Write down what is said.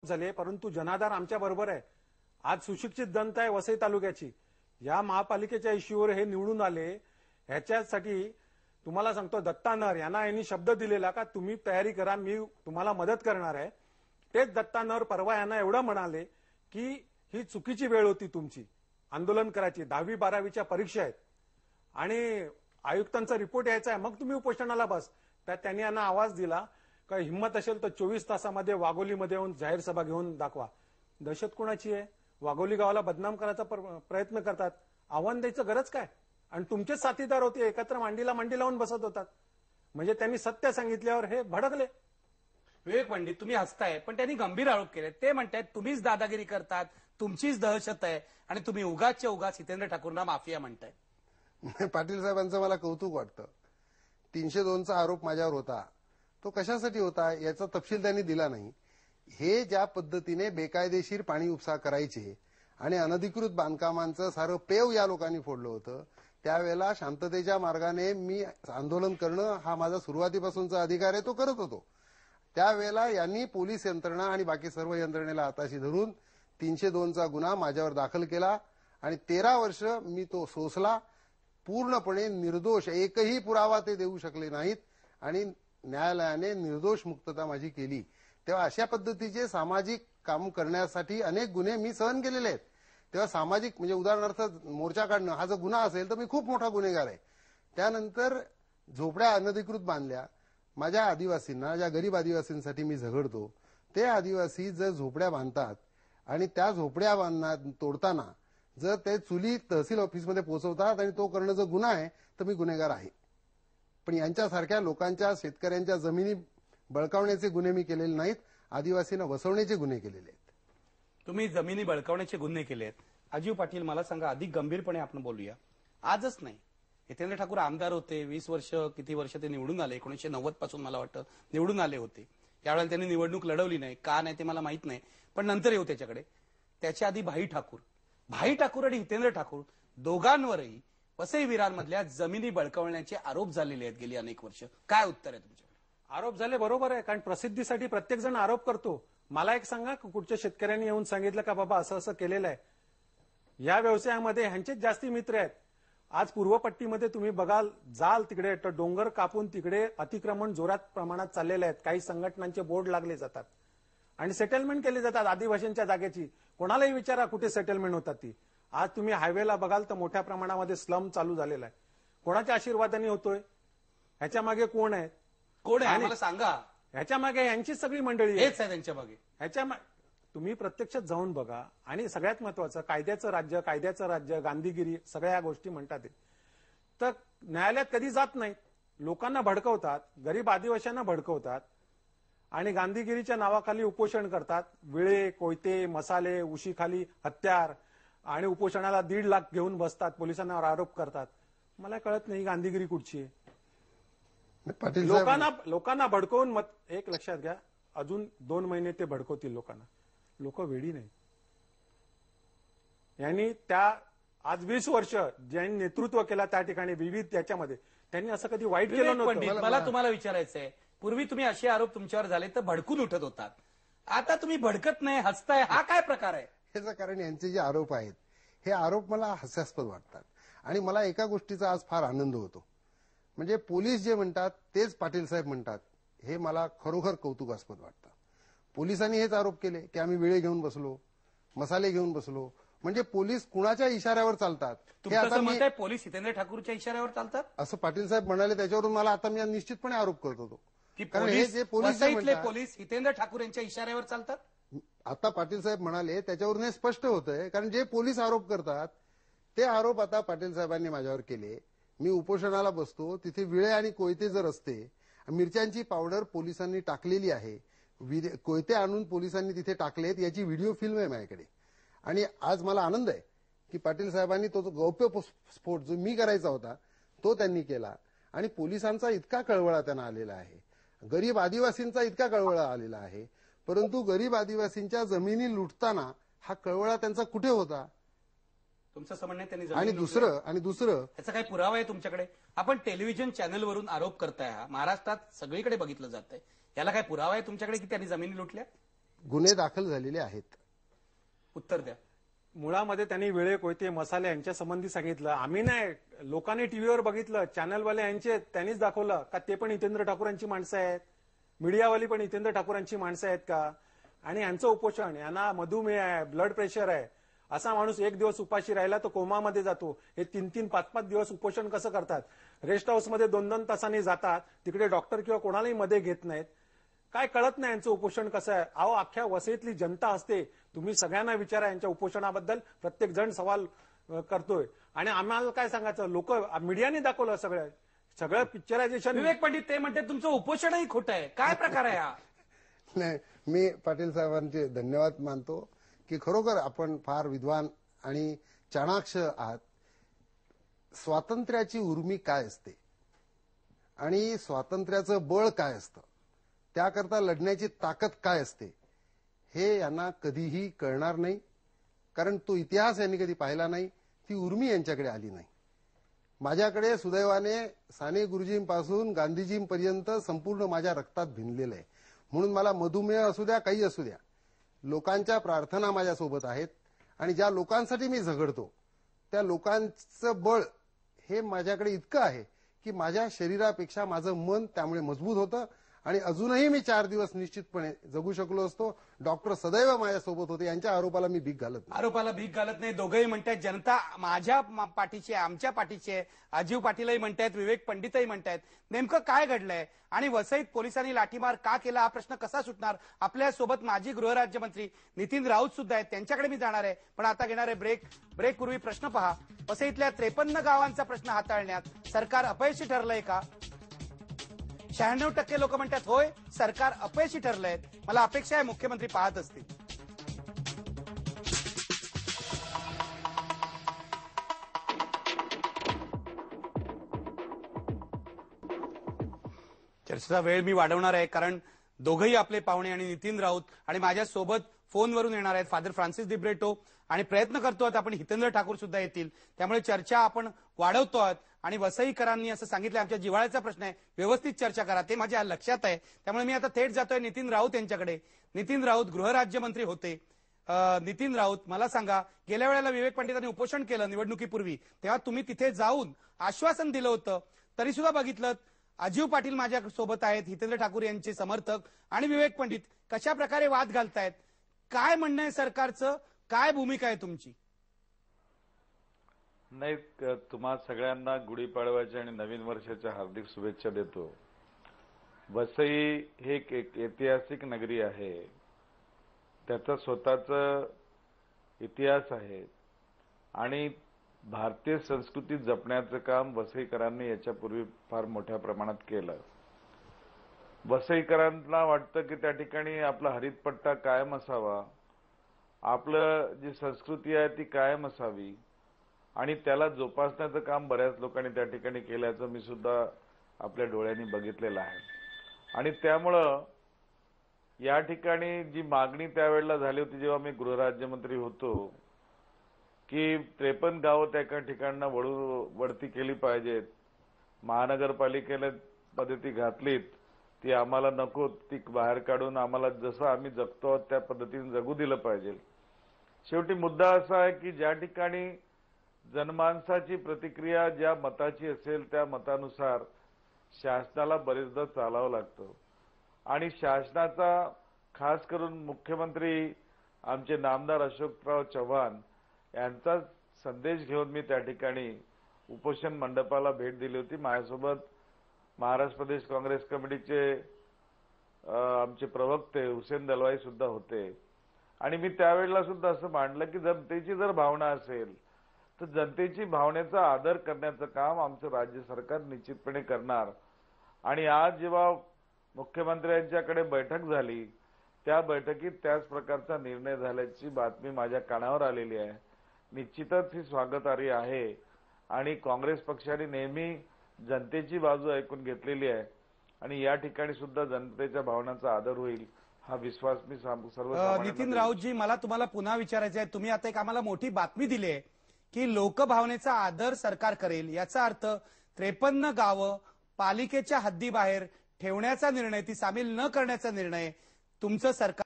झाले, परंतु जनाधार आमच्या बरोबर आहे. आज सुशिक्षित जनता आहे वसई तालुक्याची. या महापालिकेच्या इश्यूवर हे निवडून आले. ह्याच्यासाठी तुम्हाला सांगतो, दत्ता नर यांनी शब्द दिलेला का तुम्ही तयारी करा, मी तुम्हाला मदत करणार आहे. तेच दत्ता नर परवा यांना एवढं म्हणाले की ही चुकीची वेळ होती तुमची आंदोलन करायची. 10वी 12वीच्या परीक्षा आहेत आणि आयुक्तांचा रिपोर्ट यायचा आहे, मग तुम्ही उपोषणाला बस. त्यात त्यांनी यांना आवाज दिला का हिंमत असेल तर 24 तासामध्ये वाघोलीमध्ये येऊन जाहीर सभा घेऊन दाखवा. दहशत कोणाची आहे? वाघोली गावाला बदनाम करायचा प्रयत्न करतात. आव्हान द्यायचं गरज काय? आणि तुमचेच साथीदार होते, एकत्र मांडीला मांडी लावून बसत होतात. म्हणजे त्यांनी सत्य सांगितल्यावर हे भडकले. विवेक पंडित, तुम्ही हसताय, पण त्यांनी गंभीर आरोप केले. ते म्हणतात तुम्हीच दादागिरी करतात, तुमचीच दहशत आहे आणि तुम्ही उगाचच्या उगाच हितेंद्र ठाकूरना माफिया म्हणताय. पाटील साहेबांचं मला कौतुक वाटतं. 302चा आरोप माझ्यावर होता, तो कशासाठी होता याचा तपशील त्यांनी दिला नाही. हे ज्या पद्धतीने बेकायदेशीर पाणी उपसा करायचे आणि अनधिकृत बांधकामांचं सारं पेव या लोकांनी फोडलं होतं, त्यावेळेला शांततेच्या मार्गाने मी आंदोलन करणं हा माझा सुरुवातीपासूनचा अधिकार आहे, तो करत होतो. त्यावेळेला यांनी पोलीस यंत्रणा आणि बाकी सर्व यंत्रणेला हाताशी धरून 302चा गुन्हा माझ्यावर दाखल केला आणि 13 वर्ष मी तो सोसला. पूर्णपणे निर्दोष, एकही पुरावा ते देऊ शकले नाहीत आणि न्यायालयाने निर्दोष मुक्तता माझी केली. तेव्हा अशा पद्धतीचे सामाजिक काम करण्यासाठी अनेक गुन्हे मी सहन केलेले आहेत. तेव्हा सामाजिक म्हणजे उदाहरणार्थ मोर्चा काढणं हा जर गुन्हा असेल तर मी खूप मोठा गुन्हेगार आहे. त्यानंतर झोपड्या अनधिकृत बांधल्या, माझ्या आदिवासींना, ज्या गरीब आदिवासींसाठी मी झगडतो, ते आदिवासी जर झोपड्या बांधतात आणि त्या झोपड्या तोडताना जर ते चुली तहसील ऑफिसमध्ये पोहोचवतात आणि तो करणं जर गुन्हा आहे तर मी गुन्हेगार आहे. पण यांच्यासारख्या लोकांच्या, शेतकऱ्यांच्या जमिनी बळकावण्याचे गुन्हे मी केलेले नाहीत, आदिवासींना वसवण्याचे गुन्हे केलेले आहेत. तुम्ही जमिनी बळकावण्याचे गुन्हे केले आहेत. अजीव पाटील, मला सांगा, अधिक गंभीरपणे आपण बोलूया. आजच नाही, हितेंद्र ठाकूर आमदार होते, 20 वर्ष किती वर्ष ते निवडून आले, 1990 पासून मला वाटतं निवडून आले होते. यावेळेला त्यांनी निवडणूक लढवली नाही, का नाही ते मला माहित नाही, पण नंतर येऊ त्याच्याकडे. त्याच्या आधी भाई ठाकूर आणि हितेंद्र ठाकूर दोघांवरही वसई विरारमधल्या जमिनी बळकावण्याचे आरोप झालेले आहेत गेली अनेक वर्ष. काय उत्तर आहे तुमच्याकडे? आरोप झाले, बरोबर आहे, कारण प्रसिद्धीसाठी प्रत्येक जण आरोप करतो. मला एक सांगा, कुठच्या शेतकऱ्यांनी येऊन सांगितलं का बाबा असं असं केलेलं आहे? या व्यवसायामध्ये ह्यांचेच जास्ती मित्र आहेत. आज पूर्वपट्टीमध्ये तुम्ही बघाल, जाल तिकडे तर डोंगर कापून तिकडे अतिक्रमण जोरात प्रमाणात चाललेले आहेत. काही संघटनांचे बोर्ड लागले जातात आणि सेटलमेंट केली जातात आदिवासींच्या जागेची. कोणालाही विचारा कुठे सेटलमेंट होतात ती. आज तुम्ही हायवेला बघाल तर मोठ्या प्रमाणामध्ये स्लम चालू झालेला आहे. कोणाच्या आशीर्वादाने होतोय? ह्याच्या मागे कोण आहे? कोण आहे मला सांगा. ह्याच्या मागे यांची सगळी मंडळी हेच आहे त्यांच्या मागे. तुम्ही प्रत्यक्षात जाऊन बघा. आणि सगळ्यात महत्वाचं, कायद्याचं राज्य, गांधीगिरी, सगळ्या या गोष्टी म्हणतात. तर न्यायालयात कधी जात नाहीत, लोकांना भडकवतात, गरीब आदिवासींना भडकवतात आणि गांधीगिरीच्या नावाखाली उपोषण करतात. विळे, कोयते, मसाले, उशीखाली हत्यार आणि उपोषणाला 1.5 लाख घेऊन बसतात, पोलिसांवर आरोप करतात. मला कळत नाही गांधीगिरी कुठची आहे. लोकांना भडकवून एक लक्षात घ्या, अजून 2 महिने ते भडकवतील लोकांना. लोक वेडी नाही. यांनी त्या आज 20 वर्ष ज्यांनी नेतृत्व केला त्या ठिकाणी विविध याच्यामध्ये त्यांनी असं कधी वाईट केलं नव्हतं. मला तुम्हाला विचारायचंय, पूर्वी तुम्ही असे आरोप तुमच्यावर झाले तर भडकून उठत होतात, आता तुम्ही भडकत नाही, हसताय, हा काय प्रकार आहे? याचं कारण यांचे जे आरोप आहेत, हे आरोप मला हास्यास्पद वाटतात. आणि मला एका गोष्टीचा आज फार आनंद होतो, म्हणजे पोलीस जे म्हणतात तेच पाटील साहेब म्हणतात, हे मला खरोखर कौतुकास्पद वाटतं. पोलिसांनी हेच आरोप केले की आम्ही विळे घेऊन बसलो, मसाले घेऊन बसलो. म्हणजे पोलीस कुणाच्या इशाऱ्यावर चालतात? पोलीस हितेंद्र ठाकूरच्या इशाऱ्यावर चालतात असं पाटील साहेब म्हणाले. त्याच्यावरून मला आता मी निश्चितपणे आरोप करत होतो की पोलीस हितेंद्र ठाकूर यांच्या इशाऱ्यावर चालतात. आता पाटील साहेब म्हणाले त्याच्यावरून हे स्पष्ट होतंय, कारण जे पोलीस आरोप करतात ते आरोप आता पाटील साहेबांनी माझ्यावर केले. मी उपोषणाला बसतो, तिथे विळे आणि कोयते जर असते, मिरच्यांची पावडर पोलिसांनी टाकलेली आहे, कोयते आणून पोलिसांनी तिथे टाकलेत, याची व्हिडिओ फिल्म आहे माझ्याकडे. आणि आज मला आनंद आहे की पाटील साहेबांनी तो गौप्य स्फोट जो मी करायचा होता तो त्यांनी केला. आणि पोलिसांचा इतका कळवळा त्यांना आलेला आहे, गरीब आदिवासींचा इतका कळवळा आलेला आहे, परंतु गरीब आदिवासींच्या जमिनी लुटताना हा कळवळा त्यांचा कुठे होता? तुमचं समजणं त्यांनी. आणि दुसरं याचा काही पुरावा आहे तुमच्याकडे? आपण टेलिव्हिजन चॅनलवरून आरोप करताय, महाराष्ट्रात सगळीकडे बघितलं जात आहे, याला काय पुरावा आहे तुमच्याकडे की त्यांनी जमिनी लुटल्या? गुन्हे दाखल झालेले आहेत. उत्तर द्या. मुळामध्ये त्यांनी वेळे कोयते मसाले यांच्या संबंधी सांगितलं. आम्ही नाही, लोकांनी टीव्हीवर बघितलं, चॅनलवाले यांचे त्यांनीच दाखवलं का ते पण हितेंद्र ठाकूरांची माणसं आहेत, मीडियावाली पण हितेंद्र ठाकूरांची माणसं आहेत का. आणि यांचं उपोषण, यांना मधुमेह आहे, ब्लड प्रेशर आहे, असा माणूस एक दिवस उपाशी राहिला तर कोमामध्ये जातो. हे 3-3, 5-5 दिवस उपोषण कसं करतात. रेस्ट हाऊसमध्ये 2-2 तासांनी जातात, तिकडे डॉक्टर किंवा कोणालाही मध्ये घेत नाहीत. काय कळत नाही यांचं उपोषण कसं आहे. अहो, अख्ख्या वसईतली जनता असते, तुम्ही सगळ्यांना विचारा यांच्या उपोषणाबद्दल. प्रत्येक जण सवाल करतोय आणि आम्हाला काय सांगायचं. लोक मीडियाने दाखवलं सगळं पिक्चरायझेशन. विवेक पंडित ते म्हणते तुमचं उपोषणही खोटं आहे. काय प्रकार आहे हा. नाही, मी पाटील साहेबांचे धन्यवाद मानतो की खरोखर आपण फार विद्वान आणि चाणाक्ष आहात. स्वातंत्र्याची उर्मी काय असते आणि स्वातंत्र्याचं बळ काय असतं, त्याकरता लढण्याची ताकद काय असते, हे यांना कधीही कळणार नाही. कारण तो इतिहास यांनी कधी पाहिला नाही, ती उर्मी यांच्याकडे आली नाही. माझ्याकडे सुदैवाने साने गुरुजींपासून गांधीजींपर्यंत संपूर्ण माझ्या रक्तात भिनलेलं आहे. म्हणून मला मधुमेह असू द्या, काही असू द्या, लोकांच्या प्रार्थना माझ्यासोबत आहेत. आणि ज्या लोकांसाठी मी झगडतो त्या लोकांचं बळ हे माझ्याकडे इतकं आहे की माझ्या शरीरापेक्षा माझं मन त्यामुळे मजबूत होतं. आणि अजूनही मी 4 दिवस निश्चितपणे जगू शकलो असतो. डॉक्टर सदैव माझ्यासोबत होते. यांच्या आरोपाला मी भीक घालत नाही. आरोपाला भीक घालत नाही. दोघंही म्हणतात जनता माझ्या पाठीची आहे, आमच्या पाठीची आहे. अजीव पाटीलही म्हणतायत, विवेक पंडितही म्हणतायत. नेमकं काय घडलंय आणि वसईत पोलिसांनी लाठीमार का केला, हा प्रश्न कसा सुटणार. आपल्यासोबत माजी गृहराज्यमंत्री नितीन राऊत सुद्धा आहेत, त्यांच्याकडे मी जाणार आहे. पण आता घेणार आहे ब्रेक पूर्वी प्रश्न पहा. वसईतल्या 53 गावांचा प्रश्न हाताळण्यात सरकार अपयशी ठरलंय का. 96% लोक म्हणतात होय, सरकार अपयशी ठरलंय. मला अपेक्षा आहे मुख्यमंत्री पाहत असतील. चर्चेचा वेळ मी वाढवणार आहे कारण दोघंही आपले पाहुणे आणि नितीन राऊत आणि माझ्यासोबत फोनवरून येणार आहेत फादर फ्रान्सिस दिब्रेटो आणि प्रयत्न करतो आहोत आपण हितेंद्र ठाकूर सुद्धा येतील. त्यामुळे चर्चा आपण वाढवतो आहोत. आणि वसईकरांनी असं सांगितलं आमच्या जिव्हाळ्याचा प्रश्न आहे, व्यवस्थित चर्चा करा, ते माझ्या लक्षात आहे. त्यामुळे मी आता थेट जातोय नितीन राऊत यांच्याकडे. नितीन राऊत गृहराज्यमंत्री होते. नितीन राऊत, मला सांगा, गेल्या वेळेला विवेक पंडितांनी उपोषण केलं निवडणुकीपूर्वी, तेव्हा तुम्ही तिथे जाऊन आश्वासन दिलं होतं, तरी सुद्धा बघितलं अजीव पाटील माझ्या सोबत आहेत, हितेंद्र ठाकूर यांचे समर्थक आणि विवेक पंडित कशा प्रकारे वाद घालतायत. काय म्हणणं आहे सरकारचं, काय भूमिका आहे तुमची. नाही, तुम्हा सगळ्यांना गुढीपाडव्याच्या आणि नवीन वर्षाच्या हार्दिक शुभेच्छा देतो. वसई हे एक ऐतिहासिक नगरी आहे, त्याचा स्वतःचा इतिहास आहे आणि भारतीय संस्कृती जपण्याचं काम वसईकरांनी याच्यापूर्वी फार मोठ्या प्रमाणात केलं. वसईकरांना वाटतं की त्या ठिकाणी आपला हरितपट्टा कायम असावा, आपलं जी संस्कृती आहे ती कायम असावी आणि त्याला जोपासण्याचं काम बऱ्याच लोकांनी त्या ठिकाणी केल्याचं मी सुद्धा आपल्या डोळ्यांनी बघितलेलं आहे. आणि त्यामुळं या ठिकाणी जी मागणी त्यावेळेला झाली होती जेव्हा मी गृहराज्यमंत्री होतो की 53 गावं त्या एका ठिकाणना वळती केली पाहिजेत, महानगरपालिकेने पद्धती घातलीत, ती आम्हाला नको, ती बाहेर काढून आम्हाला जसं आम्ही जगतो त्या पद्धतीने जगू दिलं पाहिजे. शेवटी मुद्दा असा आहे की ज्या ठिकाणी जनमानसाची प्रतिक्रिया ज्या मताची असेल त्या मतानुसार शासनाला बरेचदा चालावं लागतं आणि शासनाचा खास करून मुख्यमंत्री आमचे नामदार अशोकराव चव्हाण यांचा संदेश घेऊन मी त्या ठिकाणी उपोषण मंडपाला भेट दिली होती. माझ्यासोबत महाराष्ट्र प्रदेश काँग्रेस कमिटीचे आमचे प्रवक्ते हुसेन दलवाई सुद्धा होते आणि मी त्यावेळेला सुद्धा असं मांडलं की जनतेची जर भावना असेल तर जनतेची भावनेचा आदर करण्याचं काम आमचं राज्य सरकार निश्चितपणे करणार. आणि आज जेव्हा मुख्यमंत्र्यांच्याकडे बैठक झाली त्या बैठकीत त्याच प्रकारचा निर्णय झाल्याची बातमी माझ्या कानावर आलेली आहे. निश्चितच ही स्वागतार्ह आहे आणि काँग्रेस पक्षाने नेहमी जनतेची बाजू ऐकून घेतलेली आहे आणि या ठिकाणी सुद्धा जनतेच्या भावनांचा आदर होईल हा विश्वास मी सर्व. नितीन राऊतजी, मला तुम्हाला पुन्हा विचारायचं आहे, तुम्ही आता एक आम्हाला मोठी बातमी दिली आहे की लोकभावनेचा आदर सरकार करेल. याचा अर्थ 53 गावं पालिकेच्या हद्दीबाहेर ठेवण्याचा निर्णय, ती सामील न करण्याचा निर्णय तुमचं सरकार